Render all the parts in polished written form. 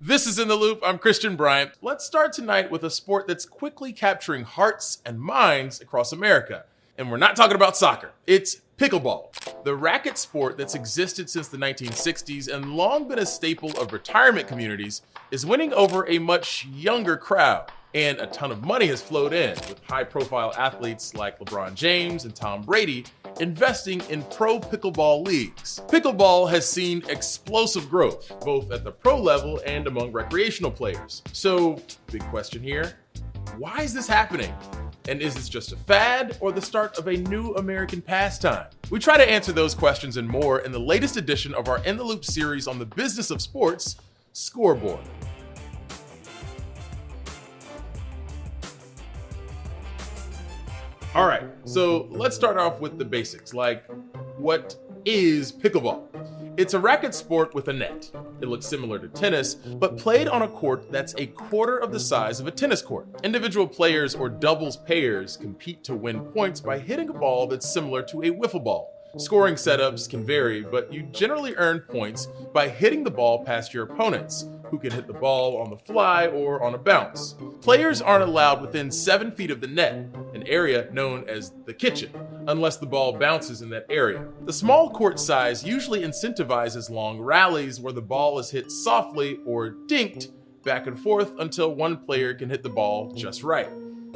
This is In the Loop. I'm Christian Bryant. Let's start tonight with a sport that's quickly capturing hearts and minds across America. And we're not talking about soccer. It's pickleball, the racket sport that's existed since the 1960s and long been a staple of retirement communities, is winning over a much younger crowd. And a ton of money has flowed in, with high-profile athletes like LeBron James and Tom Brady investing in pro pickleball leagues. Pickleball has seen explosive growth, both at the pro level and among recreational players. So, big question here, why is this happening? And is this just a fad or the start of a new American pastime? We try to answer those questions and more in the latest edition of our In the Loop series on the business of sports, Scoreboard. All right, so let's start off with the basics, like what is pickleball? It's a racket sport with a net. It looks similar to tennis, but played on a court that's a quarter of the size of a tennis court. Individual players or doubles pairs compete to win points by hitting a ball that's similar to a wiffle ball. Scoring setups can vary, but you generally earn points by hitting the ball past your opponents, who can hit the ball on the fly or on a bounce. Players aren't allowed within 7 feet of the net, an area known as the kitchen, unless the ball bounces in that area. The small court size usually incentivizes long rallies where the ball is hit softly or dinked back and forth until one player can hit the ball just right.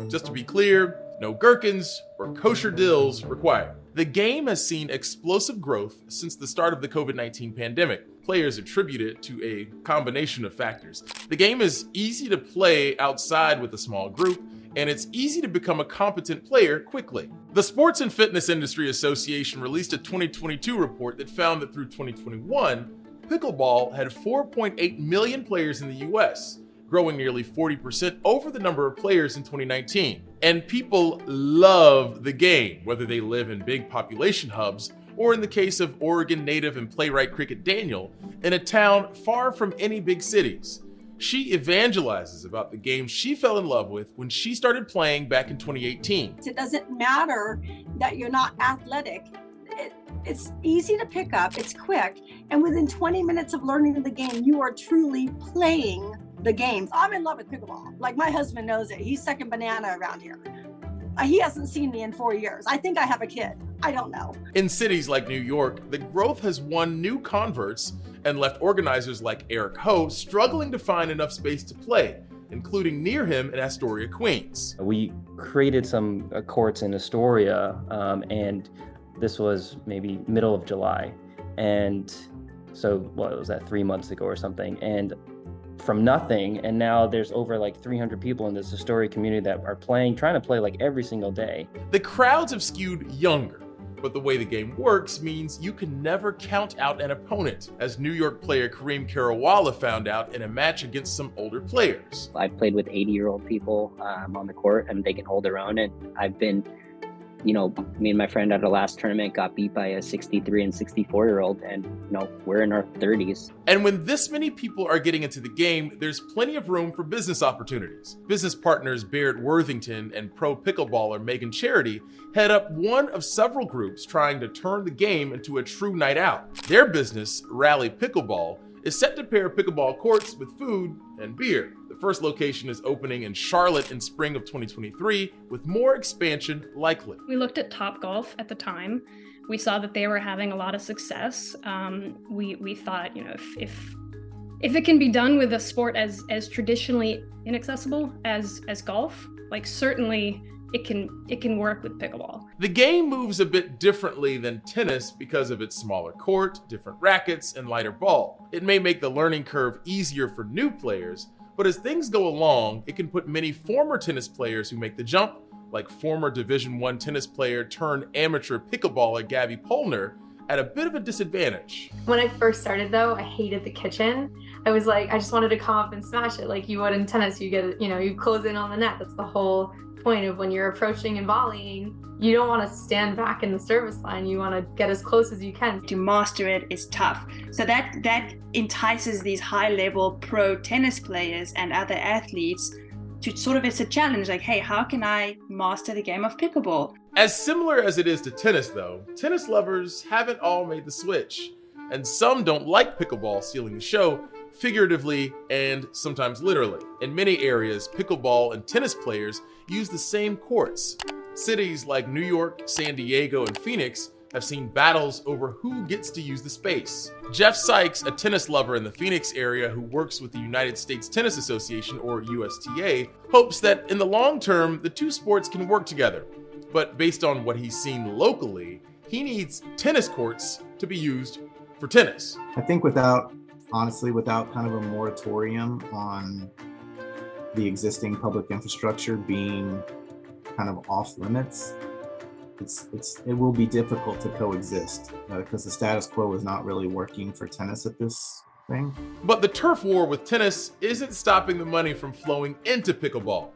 Just to be clear, no gherkins or kosher dills required. The game has seen explosive growth since the start of the COVID-19 pandemic. Players attribute it to a combination of factors. The game is easy to play outside with a small group, and it's easy to become a competent player quickly. The Sports and Fitness Industry Association released a 2022 report that found that through 2021, pickleball had 4.8 million players in the US, growing nearly 40% over the number of players in 2019. And people love the game, whether they live in big population hubs or, in the case of Oregon native and playwright Cricket Daniel, in a town far from any big cities. She evangelizes about the game she fell in love with when she started playing back in 2018. It doesn't matter that you're not athletic. It's easy to pick up, it's quick, and within 20 minutes of learning the game, you are truly playing the games. I'm in love with pickleball. Like, my husband knows it. He's second banana around here. He hasn't seen me in 4 years. I think I have a kid. I don't know. In cities like New York, the growth has won new converts and left organizers like Eric Ho struggling to find enough space to play, including near him in Astoria, Queens. We created some courts in Astoria, and this was maybe middle of July. And so, what was that, 3 months ago or something? And from nothing, and now there's over like 300 people in this Astoria community that are trying to play like every single day. The crowds have skewed younger, but the way the game works means you can never count out an opponent, as New York player Kareem Karawala found out in a match against some older players. I've played with 80-year-old people on the court, and they can hold their own, and I've been, me and my friend at our last tournament got beat by a 63 and 64-year-old, and we're in our 30s. And when this many people are getting into the game, there's plenty of room for business opportunities. Business partners Barrett Worthington and pro pickleballer Megan Charity head up one of several groups trying to turn the game into a true night out. Their business, Rally Pickleball, is set to pair pickleball courts with food and beer. The first location is opening in Charlotte in spring of 2023, with more expansion likely. We looked at Topgolf at the time. We saw that they were having a lot of success. We thought, if it can be done with a sport as traditionally inaccessible as golf, like certainly it can work with pickleball. The game moves a bit differently than tennis because of its smaller court, different rackets, and lighter ball. It may make the learning curve easier for new players, but as things go along, it can put many former tennis players who make the jump, like former Division I tennis player turned amateur pickleballer Gabby Polner, at a bit of a disadvantage. When I first started though, I hated the kitchen. I was like, I just wanted to come up and smash it like you would in tennis. You get, you close in on the net. That's the whole point of when you're approaching and volleying. You don't want to stand back in the service line. You want to get as close as you can. To master it is tough. So that entices these high-level pro tennis players and other athletes to sort of, it's a challenge, like, hey, how can I master the game of pickleball? As similar as it is to tennis though, tennis lovers haven't all made the switch. And some don't like pickleball stealing the show figuratively and sometimes literally. In many areas, pickleball and tennis players use the same courts. Cities like New York, San Diego, and Phoenix have seen battles over who gets to use the space. Jeff Sykes, a tennis lover in the Phoenix area who works with the United States Tennis Association, or USTA, hopes that in the long term, the two sports can work together. But based on what he's seen locally, he needs tennis courts to be used for tennis. I think without kind of a moratorium on the existing public infrastructure being kind of off limits, it will be difficult to coexist because the status quo is not really working for tennis at this thing. But the turf war with tennis isn't stopping the money from flowing into pickleball.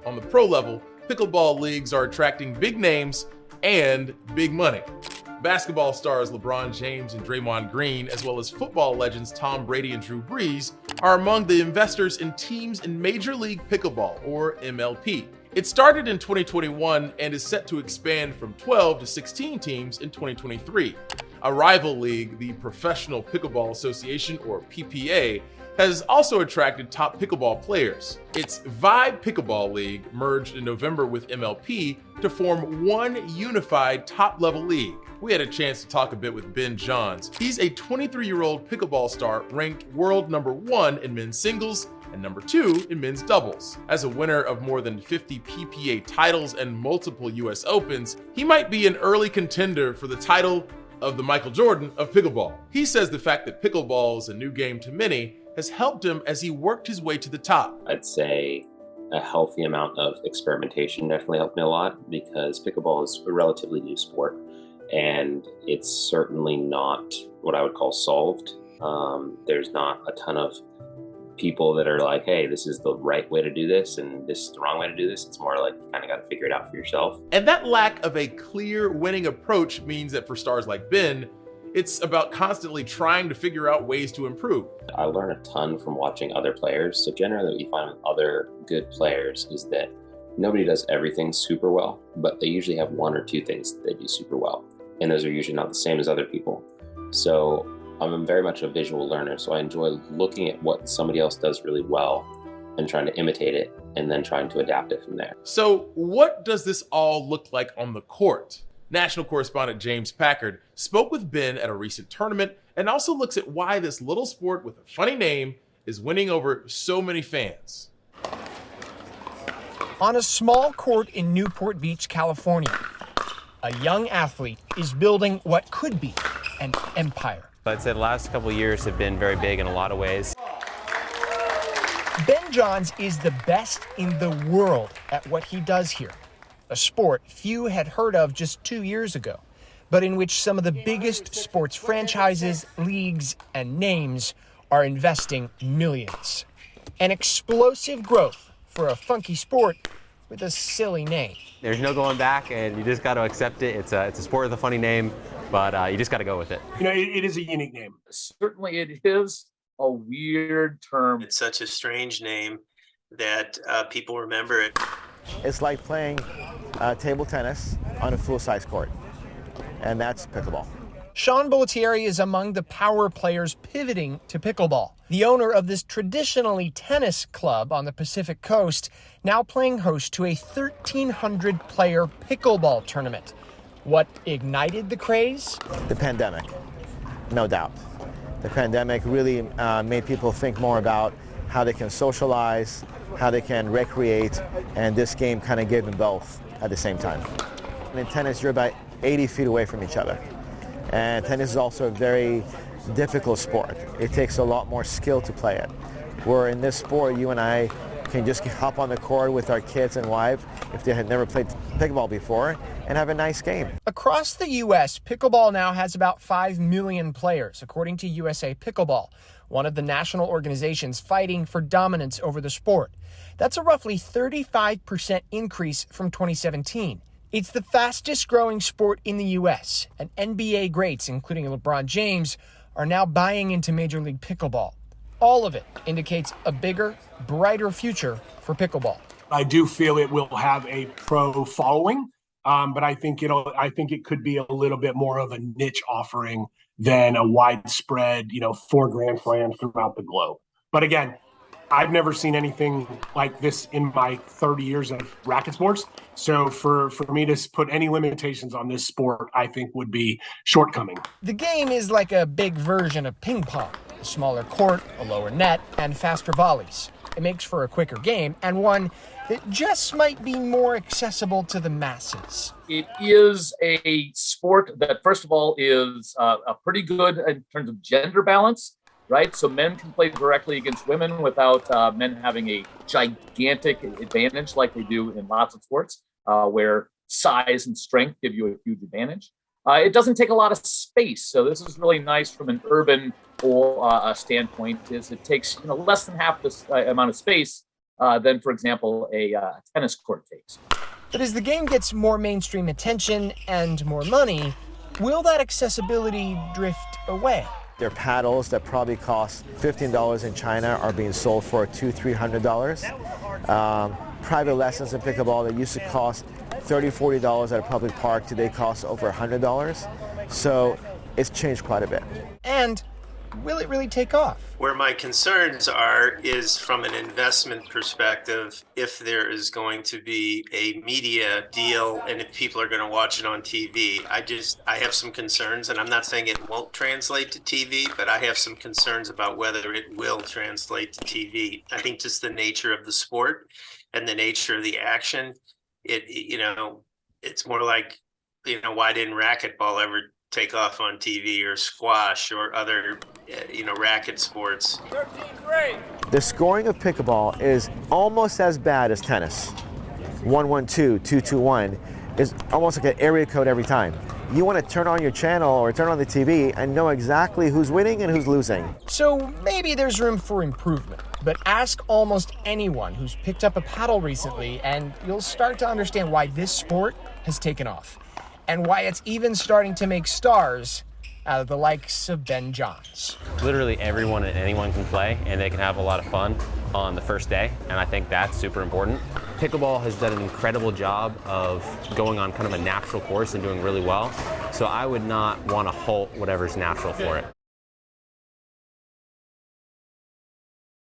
On the pro level, pickleball leagues are attracting big names and big money. Basketball stars LeBron James and Draymond Green, as well as football legends Tom Brady and Drew Brees, are among the investors in teams in Major League Pickleball, or MLP. It started in 2021 and is set to expand from 12 to 16 teams in 2023. A rival league, the Professional Pickleball Association, or PPA, has also attracted top pickleball players. Its Vibe Pickleball League merged in November with MLP to form one unified top-level league. We had a chance to talk a bit with Ben Johns. He's a 23-year-old pickleball star ranked world #1 in men's singles and #2 in men's doubles. As a winner of more than 50 PPA titles and multiple US Opens, he might be an early contender for the title of the Michael Jordan of pickleball. He says the fact that pickleball is a new game to many has helped him as he worked his way to the top. I'd say a healthy amount of experimentation definitely helped me a lot because pickleball is a relatively new sport and it's certainly not what I would call solved. There's not a ton of people that are like, hey, this is the right way to do this and this is the wrong way to do this. It's more like you kind of got to figure it out for yourself. And that lack of a clear winning approach means that for stars like Ben, it's about constantly trying to figure out ways to improve. I learn a ton from watching other players. So generally what you find with other good players is that nobody does everything super well, but they usually have one or two things that they do super well. And those are usually not the same as other people. So I'm very much a visual learner. So I enjoy looking at what somebody else does really well and trying to imitate it and then trying to adapt it from there. So what does this all look like on the court? National correspondent James Packard spoke with Ben at a recent tournament and also looks at why this little sport with a funny name is winning over so many fans. On a small court in Newport Beach, California, a young athlete is building what could be an empire. I'd say the last couple of years have been very big in a lot of ways. Ben Johns is the best in the world at what he does here, a sport few had heard of just 2 years ago, but in which some of the biggest sports franchises, leagues, and names are investing millions. An explosive growth for a funky sport with a silly name. There's no going back, and you just got to accept it. It's a sport with a funny name, but you just got to go with it. You know, it is a unique name. Certainly it is a weird term. It's such a strange name that people remember it. It's like playing table tennis on a full-size court, and that's pickleball. Sean Bollettieri is among the power players pivoting to pickleball. The owner of this traditionally tennis club on the Pacific Coast, now playing host to a 1,300-player pickleball tournament. What ignited the craze? The pandemic, no doubt. The pandemic really made people think more about how they can socialize, how they can recreate, and this game kind of gave them both at the same time. And in tennis, you're about 80 feet away from each other. And tennis is also a very difficult sport. It takes a lot more skill to play it. Where in this sport, you and I can just hop on the court with our kids and wife, if they had never played pickleball before, and have a nice game. Across the U.S., pickleball now has about 5 million players, according to USA Pickleball, one of the national organizations fighting for dominance over the sport. That's a roughly 35% increase from 2017. It's the fastest growing sport in the U.S., and NBA greats, including LeBron James, are now buying into Major League Pickleball. All of it indicates a bigger, brighter future for pickleball. I do feel it will have a pro following, but I think it could be a little bit more of a niche offering than a widespread, 4 Grand Slams throughout the globe. But again, I've never seen anything like this in my 30 years of racket sports. So for me to put any limitations on this sport, I think would be shortcoming. The game is like a big version of ping pong. A smaller court, a lower net, and faster volleys. It makes for a quicker game, and one that just might be more accessible to the masses. It is a sport that, first of all, is a pretty good in terms of gender balance, right? So men can play directly against women without men having a gigantic advantage like they do in lots of sports, where size and strength give you a huge advantage. It doesn't take a lot of space, so this is really nice from an urban standpoint. Is it takes less than half this amount of space than, for example, a tennis court takes. But as the game gets more mainstream attention and more money, will that accessibility drift away? There are paddles that probably cost $15 in China are being sold for $200-300. Private lessons in pickleball that used to cost $30-40 at a public park today cost over $100. So it's changed quite a bit. And will it really take off? Where my concerns are is from an investment perspective, if there is going to be a media deal and if people are going to watch it on TV. I have some concerns, and I'm not saying it won't translate to TV, but I have some concerns about whether it will translate to TV. I think just the nature of the sport and the nature of the action, it's more like, why didn't racquetball ever take off on TV, or squash, or other, racket sports? 13-3. The scoring of pickleball is almost as bad as tennis. 1-1-2, 2-2-1 is almost like an area code every time. You want to turn on your channel or turn on the TV and know exactly who's winning and who's losing. So maybe there's room for improvement, but ask almost anyone who's picked up a paddle recently and you'll start to understand why this sport has taken off and why it's even starting to make stars out of the likes of Ben Johns. Literally everyone and anyone can play, and they can have a lot of fun on the first day, and I think that's super important. Pickleball has done an incredible job of going on kind of a natural course and doing really well, so I would not want to halt whatever's natural for it.